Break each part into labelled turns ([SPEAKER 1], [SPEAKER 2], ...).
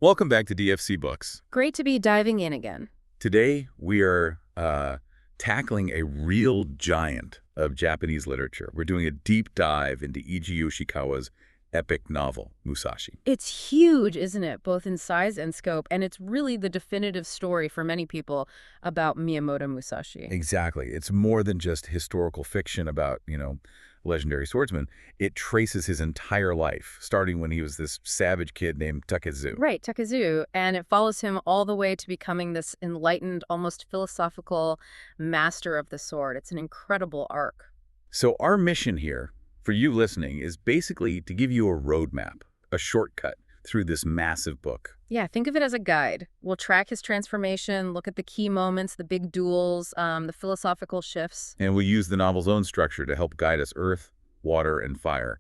[SPEAKER 1] Welcome back to DFC Books.
[SPEAKER 2] Great to be diving in again.
[SPEAKER 1] Today, we are tackling a real giant of Japanese literature. We're doing a deep dive into Eiji Yoshikawa's epic novel, Musashi.
[SPEAKER 2] It's huge, isn't it? Both in size and scope, and it's really the definitive story for many people about Miyamoto Musashi.
[SPEAKER 1] Exactly. It's more than just historical fiction about, legendary swordsman. It traces his entire life, starting when he was this savage kid named Takezu.
[SPEAKER 2] Right, Takezu, and it follows him all the way to becoming this enlightened, almost philosophical master of the sword. It's an incredible arc.
[SPEAKER 1] So our mission here, for you listening, is basically to give you a roadmap, a shortcut through this massive book.
[SPEAKER 2] Yeah, think of it as a guide. We'll track his transformation, look at the key moments, the big duels, the philosophical shifts.
[SPEAKER 1] And we'll use the novel's own structure to help guide us earth, water, and fire.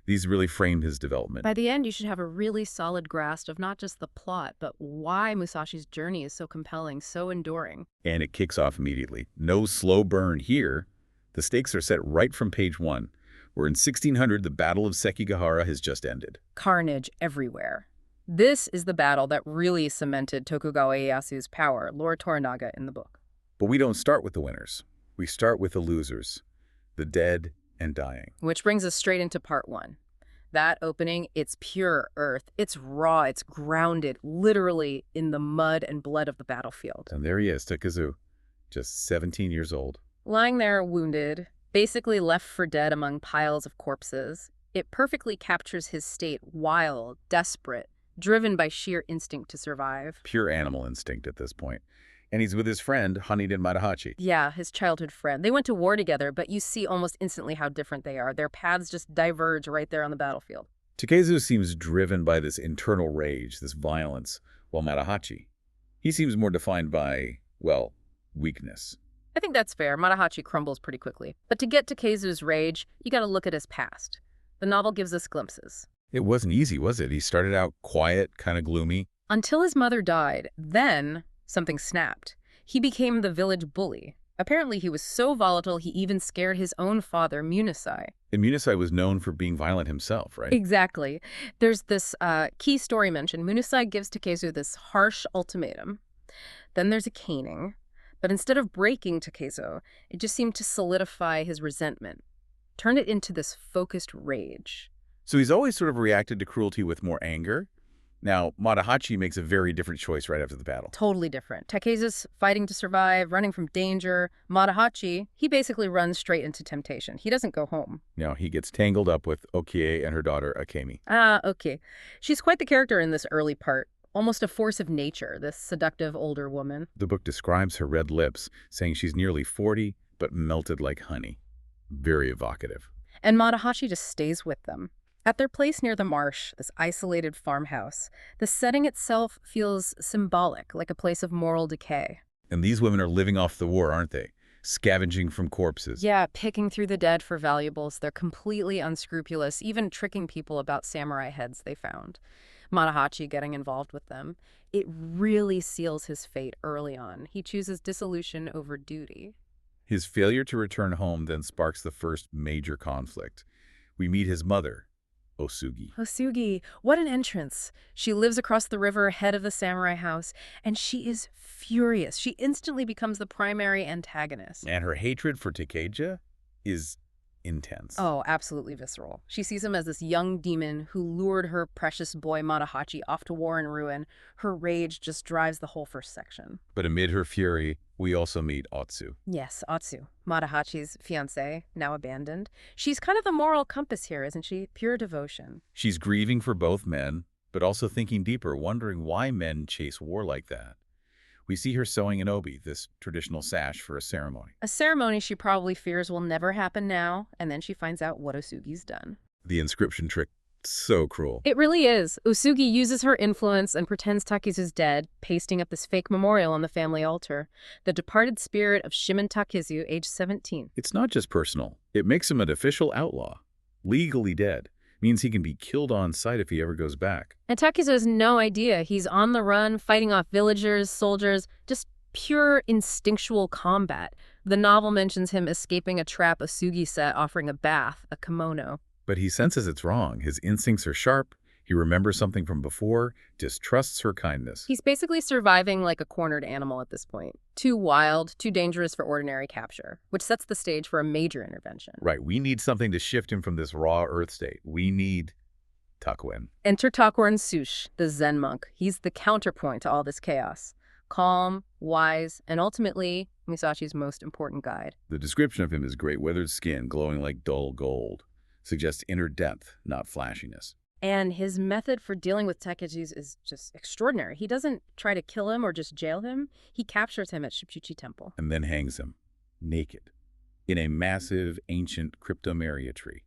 [SPEAKER 1] These really frame his development.
[SPEAKER 2] By the end, you should have a really solid grasp of not just the plot, but why Musashi's journey is so compelling, so enduring.
[SPEAKER 1] And it kicks off immediately. No slow burn here. The stakes are set right from page 1. We're in 1600, the Battle of Sekigahara has just ended.
[SPEAKER 2] Carnage everywhere. This is the battle that really cemented Tokugawa Ieyasu's power, Lord Toranaga in the book.
[SPEAKER 1] But we don't start with the winners. We start with the losers, the dead and dying.
[SPEAKER 2] Which brings us straight into part 1. That opening, it's pure earth. It's raw, it's grounded, literally in the mud and blood of the battlefield.
[SPEAKER 1] And there he is, Takezu, just 17 years old.
[SPEAKER 2] Lying there wounded, basically left for dead among piles of corpses. It perfectly captures his state, wild, desperate, driven by sheer instinct to survive.
[SPEAKER 1] Pure animal instinct at this point. And he's with his friend, Haniden Madahachi.
[SPEAKER 2] Yeah, his childhood friend. They went to war together, but you see almost instantly how different they are. Their paths just diverge right there on the battlefield.
[SPEAKER 1] Takezu seems driven by this internal rage, this violence, while Madahachi, he seems more defined by, well, weakness.
[SPEAKER 2] I think that's fair. Madahachi crumbles pretty quickly. But to get Takezu's rage, you gotta look at his past. The novel gives us glimpses.
[SPEAKER 1] It wasn't easy, was it? He started out quiet, kind of gloomy.
[SPEAKER 2] Until his mother died, then something snapped. He became the village bully. Apparently he was so volatile he even scared his own father, Musashi.
[SPEAKER 1] And Musashi was known for being violent himself, right?
[SPEAKER 2] Exactly. There's this key story mentioned. Musashi gives Takezu this harsh ultimatum. Then there's a caning. But instead of breaking Takezu, it just seemed to solidify his resentment, turn it into this focused rage.
[SPEAKER 1] So he's always sort of reacted to cruelty with more anger. Now, Madahachi makes a very different choice right after the battle.
[SPEAKER 2] Totally different. Takezu's fighting to survive, running from danger. Madahachi, he basically runs straight into temptation. He doesn't go home.
[SPEAKER 1] No, he gets tangled up with Okie and her daughter, Akemi.
[SPEAKER 2] Okay. She's quite the character in this early part. Almost a force of nature, this seductive older woman.
[SPEAKER 1] The book describes her red lips, saying she's nearly 40, but melted like honey. Very evocative.
[SPEAKER 2] And Madahachi just stays with them. At their place near the marsh, this isolated farmhouse, the setting itself feels symbolic, like a place of moral decay.
[SPEAKER 1] And these women are living off the war, aren't they? Scavenging from corpses.
[SPEAKER 2] Yeah, picking through the dead for valuables. They're completely unscrupulous, even tricking people about samurai heads they found. Madahachi getting involved with them. It really seals his fate early on. He chooses dissolution over duty.
[SPEAKER 1] His failure to return home then sparks the first major conflict. We meet his mother, Osugi.
[SPEAKER 2] Osugi, what an entrance. She lives across the river, head of the samurai house, and she is furious. She instantly becomes the primary antagonist.
[SPEAKER 1] And her hatred for Takeja is intense.
[SPEAKER 2] Oh, absolutely visceral. She sees him as this young demon who lured her precious boy Madahachi off to war and ruin. Her rage just drives the whole first section.
[SPEAKER 1] But amid her fury, we also meet Otsu.
[SPEAKER 2] Yes, Otsu, Madahachi's fiancée, now abandoned. She's kind of the moral compass here, isn't she? Pure devotion.
[SPEAKER 1] She's grieving for both men, but also thinking deeper, wondering why men chase war like that. We see her sewing an obi, this traditional sash, for a ceremony.
[SPEAKER 2] A ceremony she probably fears will never happen now, and then she finds out what Osugi's done.
[SPEAKER 1] The inscription trick, so cruel.
[SPEAKER 2] It really is. Osugi uses her influence and pretends Takezu's dead, pasting up this fake memorial on the family altar. The departed spirit of Shimon Takezu, age 17.
[SPEAKER 1] It's not just personal. It makes him an official outlaw, legally dead. Means he can be killed on sight if he ever goes back.
[SPEAKER 2] And Takezu has no idea. He's on the run, fighting off villagers, soldiers, just pure instinctual combat. The novel mentions him escaping a trap Osugi set offering a bath, a kimono.
[SPEAKER 1] But he senses it's wrong. His instincts are sharp. He remembers something from before, distrusts her kindness.
[SPEAKER 2] He's basically surviving like a cornered animal at this point. Too wild, too dangerous for ordinary capture, which sets the stage for a major intervention.
[SPEAKER 1] Right, we need something to shift him from this raw earth state. We need Takuin.
[SPEAKER 2] Enter Takuren Sush, the Zen monk. He's the counterpoint to all this chaos. Calm, wise, and ultimately, Musashi's most important guide.
[SPEAKER 1] The description of him is gray weathered skin glowing like dull gold. Suggests inner depth, not flashiness.
[SPEAKER 2] And his method for dealing with Takeshi is just extraordinary. He doesn't try to kill him or just jail him. He captures him at Shibuchi Temple.
[SPEAKER 1] And then hangs him, naked, in a massive, ancient cryptomeria tree,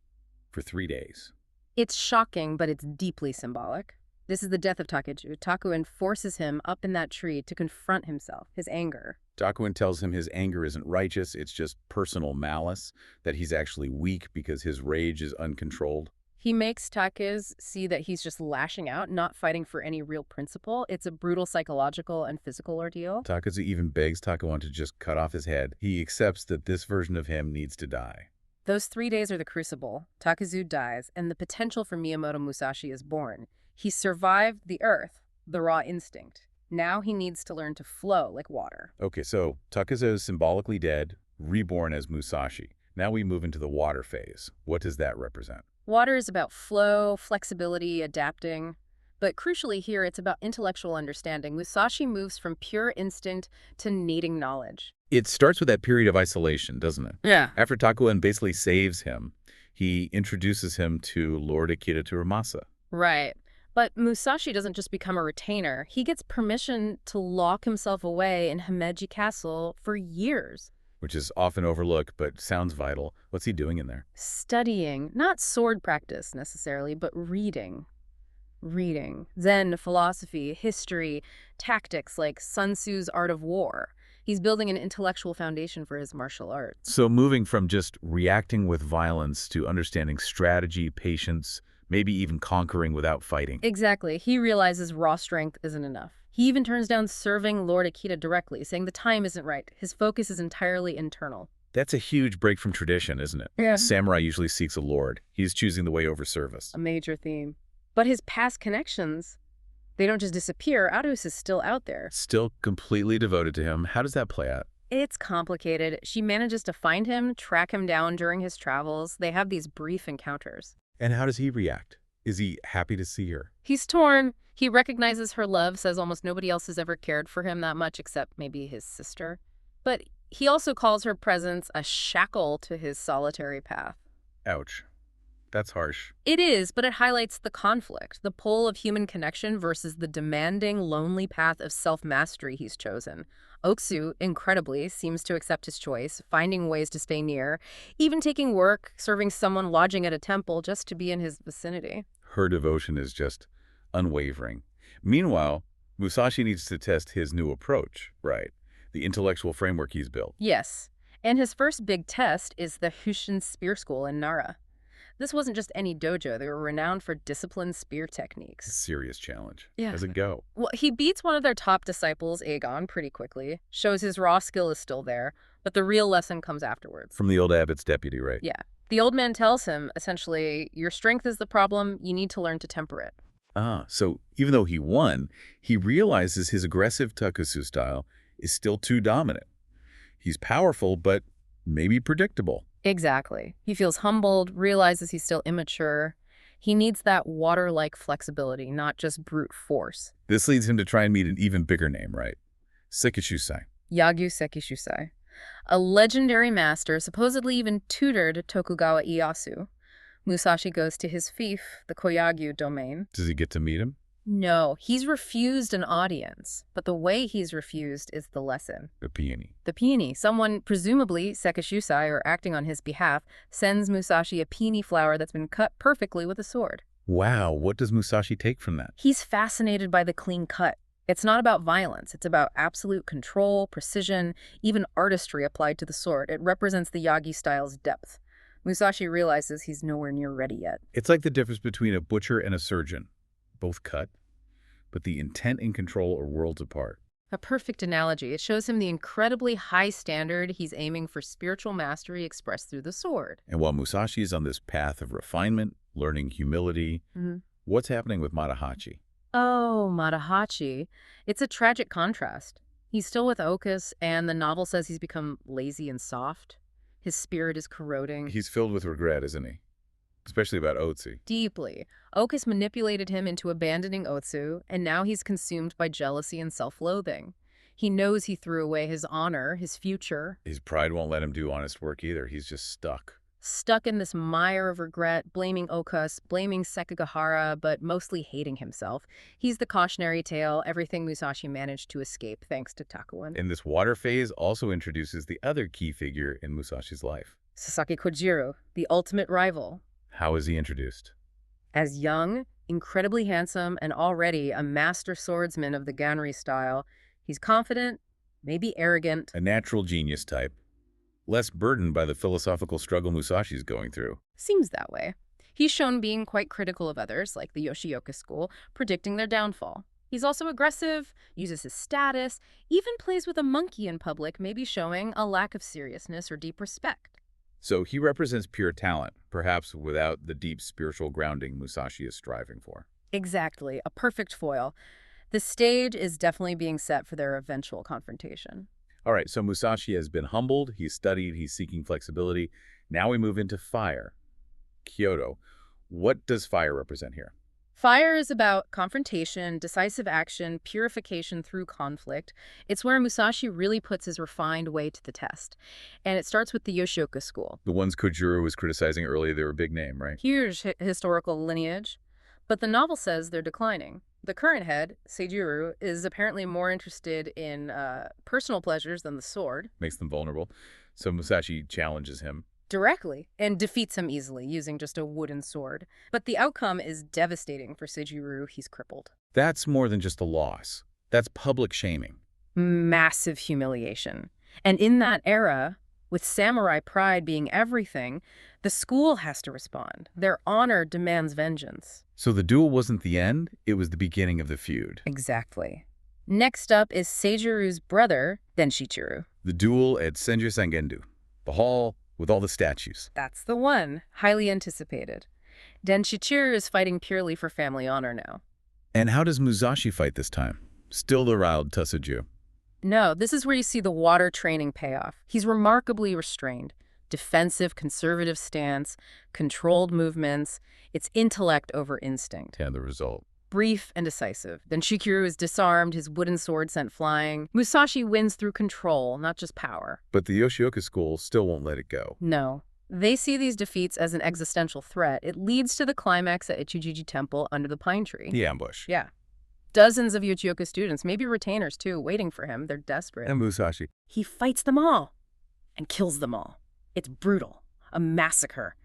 [SPEAKER 1] for 3 days.
[SPEAKER 2] It's shocking, but it's deeply symbolic. This is the death of Takeju. Takuin forces him up in that tree to confront himself, his anger.
[SPEAKER 1] Takuin tells him his anger isn't righteous, it's just personal malice, that he's actually weak because his rage is uncontrolled.
[SPEAKER 2] He makes Takezu see that he's just lashing out, not fighting for any real principle. It's a brutal psychological and physical ordeal.
[SPEAKER 1] Takezu even begs Takuin to just cut off his head. He accepts that this version of him needs to die.
[SPEAKER 2] Those 3 days are the crucible. Takezu dies, and the potential for Miyamoto Musashi is born. He survived the earth, the raw instinct. Now he needs to learn to flow like water.
[SPEAKER 1] Okay, so Takezu is symbolically dead, reborn as Musashi. Now we move into the water phase. What does that represent?
[SPEAKER 2] Water is about flow, flexibility, adapting. But crucially here, it's about intellectual understanding. Musashi moves from pure instinct to needing knowledge.
[SPEAKER 1] It starts with that period of isolation, doesn't it?
[SPEAKER 2] Yeah.
[SPEAKER 1] After Takuin basically saves him, he introduces him to Lord Akira Turamasa.
[SPEAKER 2] Right. But Musashi doesn't just become a retainer. He gets permission to lock himself away in Himeji Castle for years.
[SPEAKER 1] Which is often overlooked, but sounds vital. What's he doing in there?
[SPEAKER 2] Studying, not sword practice necessarily, but reading. Reading. Zen, philosophy, history, tactics like Sun Tzu's Art of War. He's building an intellectual foundation for his martial arts.
[SPEAKER 1] So moving from just reacting with violence to understanding strategy, patience, maybe even conquering without fighting.
[SPEAKER 2] Exactly. He realizes raw strength isn't enough. He even turns down serving Lord Akita directly, saying the time isn't right. His focus is entirely internal.
[SPEAKER 1] That's a huge break from tradition, isn't it?
[SPEAKER 2] Yeah.
[SPEAKER 1] Samurai usually seeks a lord. He's choosing the way over service.
[SPEAKER 2] A major theme. But his past connections, they don't just disappear. Arus is still out there.
[SPEAKER 1] Still completely devoted to him. How does that play out?
[SPEAKER 2] It's complicated. She manages to find him, track him down during his travels. They have these brief encounters.
[SPEAKER 1] And how does he react? Is he happy to see her?
[SPEAKER 2] He's torn. He recognizes her love, says almost nobody else has ever cared for him that much except maybe his sister. But he also calls her presence a shackle to his solitary path.
[SPEAKER 1] Ouch. That's harsh.
[SPEAKER 2] It is, but it highlights the conflict, the pull of human connection versus the demanding, lonely path of self-mastery he's chosen. Oksu, incredibly, seems to accept his choice, finding ways to stay near, even taking work, serving someone lodging at a temple just to be in his vicinity.
[SPEAKER 1] Her devotion is just unwavering. Meanwhile, Musashi needs to test his new approach, right? The intellectual framework he's built.
[SPEAKER 2] Yes, and his first big test is the Hushin Spear School in Nara. This wasn't just any dojo. They were renowned for disciplined spear techniques.
[SPEAKER 1] Serious challenge.
[SPEAKER 2] Yeah.
[SPEAKER 1] How's it go?
[SPEAKER 2] Well, he beats one of their top disciples, Aegon, pretty quickly, shows his raw skill is still there, but the real lesson comes afterwards.
[SPEAKER 1] From the old abbot's deputy, right?
[SPEAKER 2] Yeah. The old man tells him, essentially, your strength is the problem, you need to learn to temper it.
[SPEAKER 1] So even though he won, he realizes his aggressive Takusu style is still too dominant. He's powerful, but maybe predictable.
[SPEAKER 2] Exactly. He feels humbled, realizes he's still immature. He needs that water-like flexibility, not just brute force.
[SPEAKER 1] This leads him to try and meet an even bigger name, right? Sekishusai.
[SPEAKER 2] Yagyu Sekishusai, a legendary master, supposedly even tutored Tokugawa Ieyasu. Musashi goes to his fief, the Koyagyu domain.
[SPEAKER 1] Does he get to meet him?
[SPEAKER 2] No, he's refused an audience, but the way he's refused is the lesson.
[SPEAKER 1] The peony.
[SPEAKER 2] The peony, someone, presumably Sekishusai or acting on his behalf, sends Musashi a peony flower that's been cut perfectly with a sword.
[SPEAKER 1] Wow, what does Musashi take from that?
[SPEAKER 2] He's fascinated by the clean cut. It's not about violence. It's about absolute control, precision, even artistry applied to the sword. It represents the Yagi style's depth. Musashi realizes he's nowhere near ready yet.
[SPEAKER 1] It's like the difference between a butcher and a surgeon. Both cut, but the intent and control are worlds apart.
[SPEAKER 2] A perfect analogy. It shows him the incredibly high standard he's aiming for spiritual mastery expressed through the sword.
[SPEAKER 1] And while Musashi is on this path of refinement, learning humility, What's happening with Matahachi?
[SPEAKER 2] Oh, Matahachi. It's a tragic contrast. He's still with Okus, and the novel says he's become lazy and soft. His spirit is corroding.
[SPEAKER 1] He's filled with regret, isn't he? Especially about Otsu.
[SPEAKER 2] Deeply. Okus manipulated him into abandoning Otsu, and now he's consumed by jealousy and self-loathing. He knows he threw away his honor, his future.
[SPEAKER 1] His pride won't let him do honest work either. He's just stuck.
[SPEAKER 2] Stuck in this mire of regret, blaming Okus, blaming Sekigahara, but mostly hating himself. He's the cautionary tale, everything Musashi managed to escape thanks to Takuan.
[SPEAKER 1] And this water phase also introduces the other key figure in Musashi's life.
[SPEAKER 2] Sasaki Kojiro, the ultimate rival.
[SPEAKER 1] How is he introduced?
[SPEAKER 2] As young, incredibly handsome, and already a master swordsman of the Ganri style, he's confident, maybe arrogant.
[SPEAKER 1] A natural genius type. Less burdened by the philosophical struggle Musashi's going through.
[SPEAKER 2] Seems that way. He's shown being quite critical of others, like the Yoshioka school, predicting their downfall. He's also aggressive, uses his status, even plays with a monkey in public, maybe showing a lack of seriousness or deep respect.
[SPEAKER 1] So he represents pure talent, perhaps without the deep spiritual grounding Musashi is striving for.
[SPEAKER 2] Exactly, a perfect foil. The stage is definitely being set for their eventual confrontation.
[SPEAKER 1] All right, so Musashi has been humbled, he's studied, he's seeking flexibility. Now we move into fire. Kyoto. What does fire represent here?
[SPEAKER 2] Fire is about confrontation, decisive action, purification through conflict. It's where Musashi really puts his refined way to the test. And it starts with the Yoshioka school.
[SPEAKER 1] The ones Kojiro was criticizing earlier, they were a big name, right?
[SPEAKER 2] Huge historical lineage. But the novel says they're declining. The current head, Seijiro, is apparently more interested in personal pleasures than the sword.
[SPEAKER 1] Makes them vulnerable. So Musashi challenges him.
[SPEAKER 2] Directly, and defeats him easily using just a wooden sword. But the outcome is devastating for Seijiro. He's crippled.
[SPEAKER 1] That's more than just a loss. That's public shaming.
[SPEAKER 2] Massive humiliation. And in that era, with samurai pride being everything, the school has to respond. Their honor demands vengeance.
[SPEAKER 1] So the duel wasn't the end, it was the beginning of the feud.
[SPEAKER 2] Exactly. Next up is Seijiru's brother, Denshichiru.
[SPEAKER 1] The duel at Senju Sangendu, the hall with all the statues.
[SPEAKER 2] That's the one, highly anticipated. Denshichiru is fighting purely for family honor now.
[SPEAKER 1] And how does Musashi fight this time? Still the riled Tasuju.
[SPEAKER 2] No, this is where you see the water training payoff. He's remarkably restrained. Defensive, conservative stance, controlled movements. It's intellect over instinct.
[SPEAKER 1] And the result.
[SPEAKER 2] Brief and decisive. Then Shikiru is disarmed, his wooden sword sent flying. Musashi wins through control, not just power.
[SPEAKER 1] But the Yoshioka school still won't let it go.
[SPEAKER 2] No. They see these defeats as an existential threat. It leads to the climax at Ichijiji Temple under the pine tree.
[SPEAKER 1] The ambush.
[SPEAKER 2] Yeah. Dozens of Yoshioka students, maybe retainers too, waiting for him. They're desperate.
[SPEAKER 1] And Musashi.
[SPEAKER 2] He fights them all and kills them all. It's brutal. A massacre.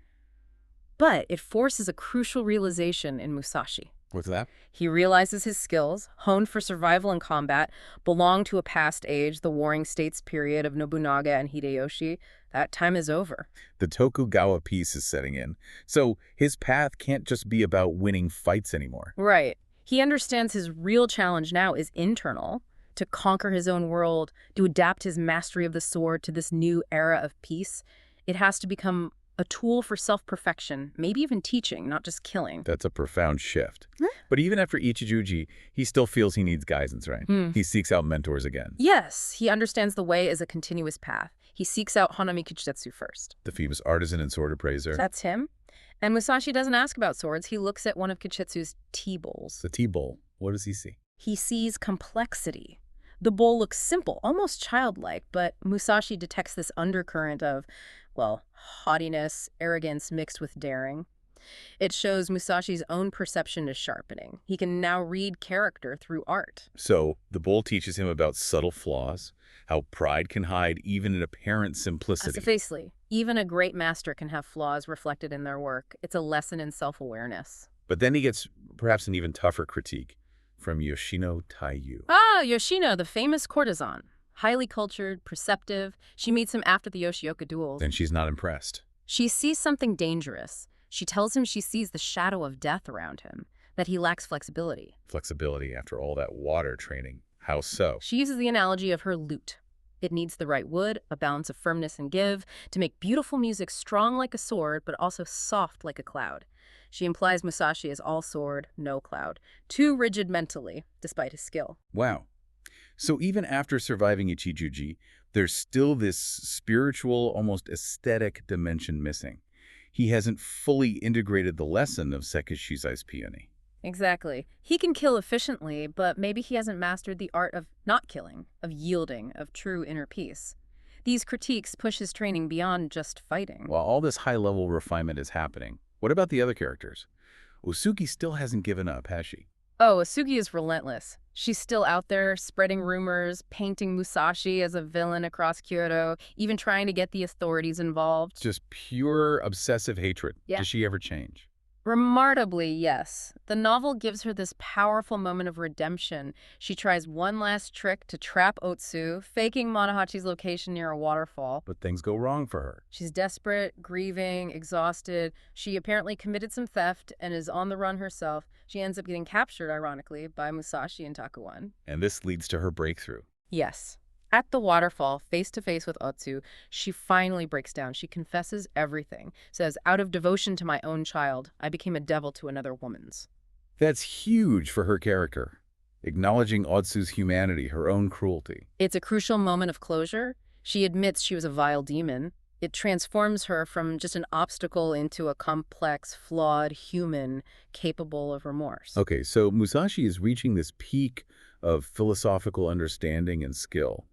[SPEAKER 2] But it forces a crucial realization in Musashi.
[SPEAKER 1] What's that?
[SPEAKER 2] He realizes his skills, honed for survival and combat, belong to a past age, the Warring States period of Nobunaga and Hideyoshi. That time is over.
[SPEAKER 1] The Tokugawa peace is setting in. So his path can't just be about winning fights anymore.
[SPEAKER 2] Right. He understands his real challenge now is internal, to conquer his own world, to adapt his mastery of the sword to this new era of peace. It has to become a tool for self-perfection, maybe even teaching, not just killing.
[SPEAKER 1] That's a profound shift. But even after Ichijuji, he still feels he needs guidance, right? He seeks out mentors again.
[SPEAKER 2] Yes, he understands the way as a continuous path. He seeks out Hanami Kichitetsu first.
[SPEAKER 1] The famous artisan and sword appraiser.
[SPEAKER 2] That's him. And Musashi doesn't ask about swords. He looks at one of Kichitetsu's tea bowls.
[SPEAKER 1] The tea bowl. What does he see?
[SPEAKER 2] He sees complexity. The bowl looks simple, almost childlike, but Musashi detects this undercurrent of, well, haughtiness, arrogance mixed with daring. It shows Musashi's own perception is sharpening. He can now read character through art.
[SPEAKER 1] So the bowl teaches him about subtle flaws, how pride can hide even in apparent simplicity.
[SPEAKER 2] Precisely. Even a great master can have flaws reflected in their work. It's a lesson in self-awareness.
[SPEAKER 1] But then he gets perhaps an even tougher critique from Yoshino Taiyu.
[SPEAKER 2] Ah, Yoshino, the famous courtesan. Highly cultured, perceptive. She meets him after the Yoshioka duels.
[SPEAKER 1] And she's not impressed.
[SPEAKER 2] She sees something dangerous. She tells him she sees the shadow of death around him, that he lacks flexibility.
[SPEAKER 1] Flexibility after all that water training. How so?
[SPEAKER 2] She uses the analogy of her lute. It needs the right wood, a balance of firmness and give, to make beautiful music strong like a sword, but also soft like a cloud. She implies Musashi is all sword, no cloud. Too rigid mentally, despite his skill.
[SPEAKER 1] Wow. So even after surviving Ichijuji, there's still this spiritual, almost aesthetic dimension missing. He hasn't fully integrated the lesson of Sekishizai's peony.
[SPEAKER 2] Exactly. He can kill efficiently, but maybe he hasn't mastered the art of not killing, of yielding, of true inner peace. These critiques push his training beyond just fighting.
[SPEAKER 1] While all this high-level refinement is happening, what about the other characters? Usuki still hasn't given up, has she?
[SPEAKER 2] Oh, Asugi is relentless. She's still out there spreading rumors, painting Musashi as a villain across Kyoto, even trying to get the authorities involved.
[SPEAKER 1] Just pure obsessive hatred.
[SPEAKER 2] Yeah.
[SPEAKER 1] Does she ever change?
[SPEAKER 2] Remarkably, yes. The novel gives her this powerful moment of redemption. She tries one last trick to trap Otsu, faking Monohachi's location near a waterfall.
[SPEAKER 1] But things go wrong for her.
[SPEAKER 2] She's desperate, grieving, exhausted. She apparently committed some theft and is on the run herself. She ends up getting captured, ironically, by Musashi and Takuan.
[SPEAKER 1] And this leads to her breakthrough.
[SPEAKER 2] Yes. At the waterfall, face to face with Otsu, she finally breaks down. She confesses everything. Says, out of devotion to my own child, I became a devil to another woman's.
[SPEAKER 1] That's huge for her character, acknowledging Otsu's humanity, her own cruelty.
[SPEAKER 2] It's a crucial moment of closure. She admits she was a vile demon. It transforms her from just an obstacle into a complex, flawed human capable of remorse.
[SPEAKER 1] Okay, so Musashi is reaching this peak of philosophical understanding and skill.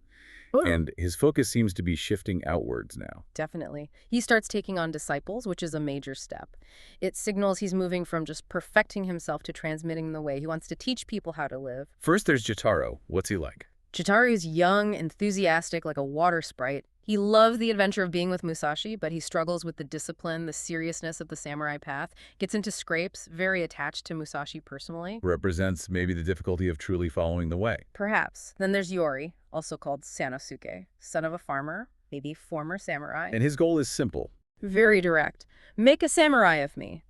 [SPEAKER 1] And his focus seems to be shifting outwards now.
[SPEAKER 2] Definitely. He starts taking on disciples, which is a major step. It signals he's moving from just perfecting himself to transmitting the way. He wants to teach people how to live.
[SPEAKER 1] First, there's Jotaro. What's he like?
[SPEAKER 2] Jotaro is young, enthusiastic, like a water sprite. He loves the adventure of being with Musashi, but he struggles with the discipline, the seriousness of the samurai path, gets into scrapes, very attached to Musashi personally.
[SPEAKER 1] Represents maybe the difficulty of truly following the way.
[SPEAKER 2] Perhaps. Then there's Yori, also called Sanosuke, son of a farmer, maybe former samurai.
[SPEAKER 1] And his goal is simple.
[SPEAKER 2] Very direct. Make a samurai of me.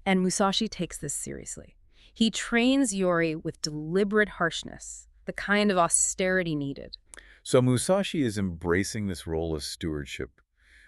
[SPEAKER 2] And Musashi takes this seriously. He trains Yori with deliberate harshness, the kind of austerity needed.
[SPEAKER 1] So Musashi is embracing this role of stewardship,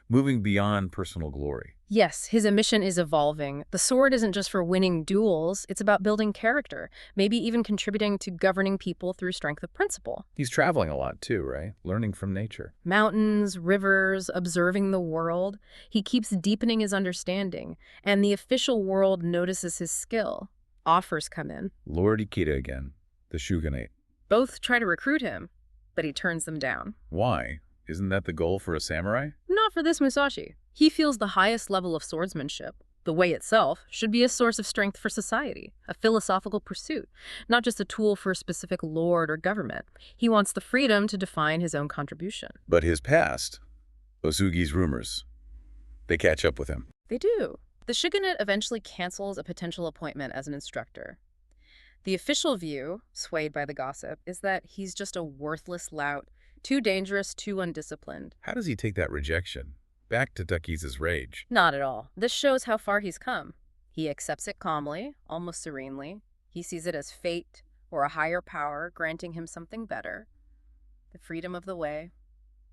[SPEAKER 1] moving beyond personal glory.
[SPEAKER 2] Yes, his mission is evolving. The sword isn't just for winning duels, it's about building character, maybe even contributing to governing people through strength of principle.
[SPEAKER 1] He's traveling a lot too, right? Learning from nature.
[SPEAKER 2] Mountains, rivers, observing the world. He keeps deepening his understanding, and the official world notices his skill. Offers come in.
[SPEAKER 1] Lord Ikeda again, the shogunate.
[SPEAKER 2] Both try to recruit him, but he turns them down.
[SPEAKER 1] Why? Isn't that the goal for a samurai?
[SPEAKER 2] Not for this Musashi. He feels the highest level of swordsmanship, the way itself, should be a source of strength for society, a philosophical pursuit, not just a tool for a specific lord or government. He wants the freedom to define his own contribution.
[SPEAKER 1] But his past, Osugi's rumors, they catch up with him.
[SPEAKER 2] They do. The shogunate eventually cancels a potential appointment as an instructor. The official view, swayed by the gossip, is that he's just a worthless lout, too dangerous, too undisciplined.
[SPEAKER 1] How does he take that rejection? Back to Takiza's rage.
[SPEAKER 2] Not at all. This shows how far he's come. He accepts it calmly, almost serenely. He sees it as fate or a higher power granting him something better. The freedom of the way.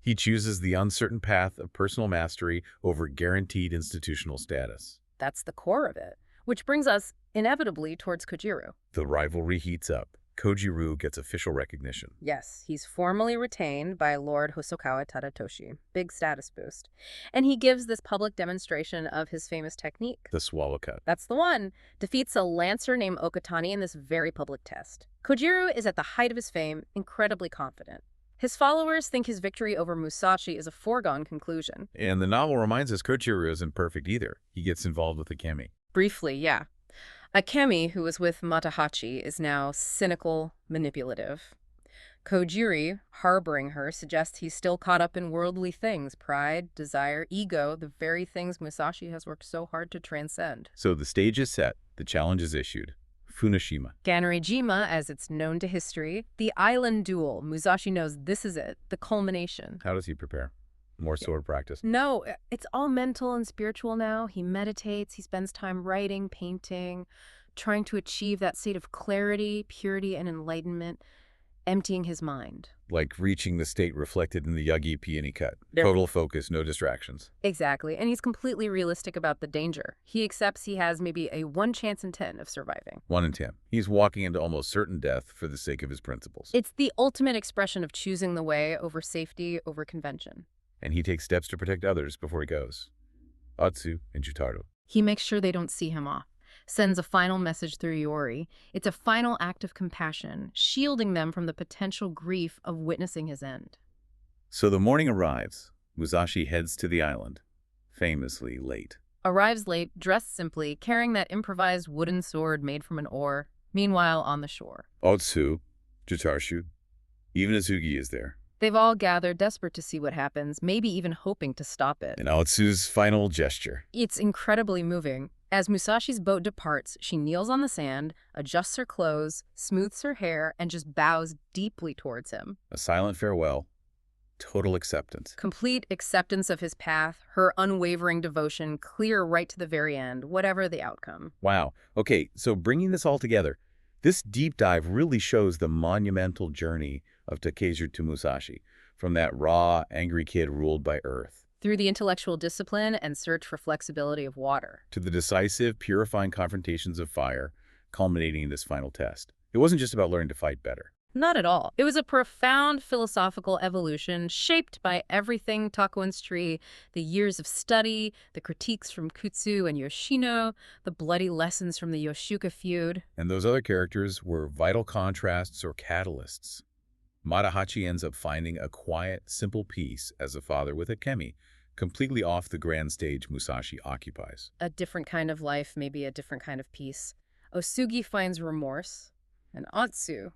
[SPEAKER 1] He chooses the uncertain path of personal mastery over guaranteed institutional status.
[SPEAKER 2] That's the core of it, which brings us inevitably towards Kojiru.
[SPEAKER 1] The rivalry heats up. Kojiru gets official recognition.
[SPEAKER 2] Yes, he's formally retained by Lord Hosokawa Tadatoshi. Big status boost. And he gives this public demonstration of his famous technique.
[SPEAKER 1] The swallow cut.
[SPEAKER 2] That's the one. Defeats a lancer named Okatani in this very public test. Kojiru is at the height of his fame, incredibly confident. His followers think his victory over Musashi is a foregone conclusion.
[SPEAKER 1] And the novel reminds us Kojiru isn't perfect either. He gets involved with Akemi.
[SPEAKER 2] Briefly, yeah. Akemi, who was with Matahachi, is now cynical, manipulative. Kojiri, harboring her, suggests he's still caught up in worldly things, pride, desire, ego, the very things Musashi has worked so hard to transcend.
[SPEAKER 1] So the stage is set, the challenge is issued. Funashima.
[SPEAKER 2] Gannerejima, as it's known to history, the island duel. Musashi knows this is it, the culmination.
[SPEAKER 1] How does he prepare? More sword practice?
[SPEAKER 2] No, it's all mental and spiritual now. He meditates, he spends time writing, painting, trying to achieve that state of clarity, purity, and enlightenment. emptying his mind.
[SPEAKER 1] Like reaching the state reflected in the Yagi peony cut.
[SPEAKER 2] There-
[SPEAKER 1] Total focus, no distractions.
[SPEAKER 2] Exactly, and he's completely realistic about the danger. He accepts he has maybe a 1 chance in 10 of surviving.
[SPEAKER 1] 1 in 10. He's walking into almost certain death for the sake of his principles.
[SPEAKER 2] It's the ultimate expression of choosing the way over safety, over convention.
[SPEAKER 1] And he takes steps to protect others before he goes. Atsu and Jutaro.
[SPEAKER 2] He makes sure they don't see him off, sends a final message through Yori. It's a final act of compassion, shielding them from the potential grief of witnessing his end.
[SPEAKER 1] So the morning arrives. Musashi heads to the island, famously late.
[SPEAKER 2] Arrives late, dressed simply, carrying that improvised wooden sword made from an oar, meanwhile on the shore.
[SPEAKER 1] Atsu, Jutarshu, even Azugi is there.
[SPEAKER 2] They've all gathered, desperate to see what happens, maybe even hoping to stop it.
[SPEAKER 1] And Atsu's final gesture.
[SPEAKER 2] It's incredibly moving. As Musashi's boat departs, she kneels on the sand, adjusts her clothes, smooths her hair, and just bows deeply towards him.
[SPEAKER 1] A silent farewell. Total acceptance.
[SPEAKER 2] Complete acceptance of his path, her unwavering devotion, clear right to the very end, whatever the outcome.
[SPEAKER 1] Wow. Okay, so bringing this all together, this deep dive really shows the monumental journey of Takezu to Musashi, from that raw, angry kid ruled by earth,
[SPEAKER 2] Through the intellectual discipline and search for flexibility of water.
[SPEAKER 1] to the decisive, purifying confrontations of fire, culminating in this final test. It wasn't just about learning to fight better.
[SPEAKER 2] Not at all. It was a profound philosophical evolution shaped by everything Takuin's tree, the years of study, the critiques from Kutsu and Yoshino, the bloody lessons from the Yoshuka feud.
[SPEAKER 1] And those other characters were vital contrasts or catalysts. Madahachi ends up finding a quiet, simple peace as a father with Akemi, completely off the grand stage Musashi occupies.
[SPEAKER 2] A different kind of life, maybe a different kind of peace. Osugi finds remorse, and Atsu,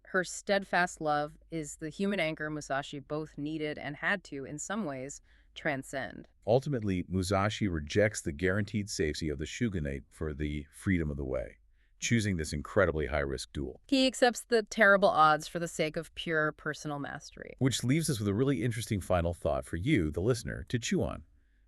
[SPEAKER 2] her steadfast love, is the human anchor Musashi both needed and had to, in some ways, transcend.
[SPEAKER 1] Ultimately, Musashi rejects the guaranteed safety of the shogunate for the freedom of the way, choosing this incredibly high-risk duel.
[SPEAKER 2] He accepts the terrible odds for the sake of pure personal mastery.
[SPEAKER 1] Which leaves us with a really interesting final thought for you, the listener, to chew on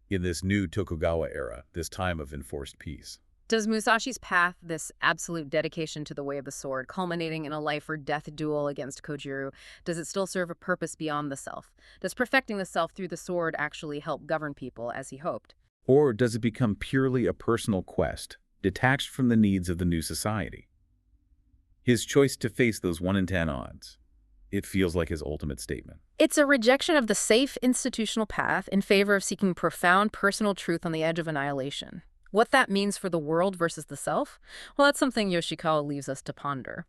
[SPEAKER 1] in this new Tokugawa era, this time of enforced peace.
[SPEAKER 2] Does Musashi's path, this absolute dedication to the way of the sword, culminating in a life-or-death duel against Kojiro, does it still serve a purpose beyond the self? Does perfecting the self through the sword actually help govern people as he hoped?
[SPEAKER 1] Or does it become purely a personal quest, detached from the needs of the new society? His choice to face those 1 in 10 odds, it feels like his ultimate statement.
[SPEAKER 2] It's a rejection of the safe institutional path in favor of seeking profound personal truth on the edge of annihilation. What that means for the world versus the self? Well, that's something Yoshikawa leaves us to ponder.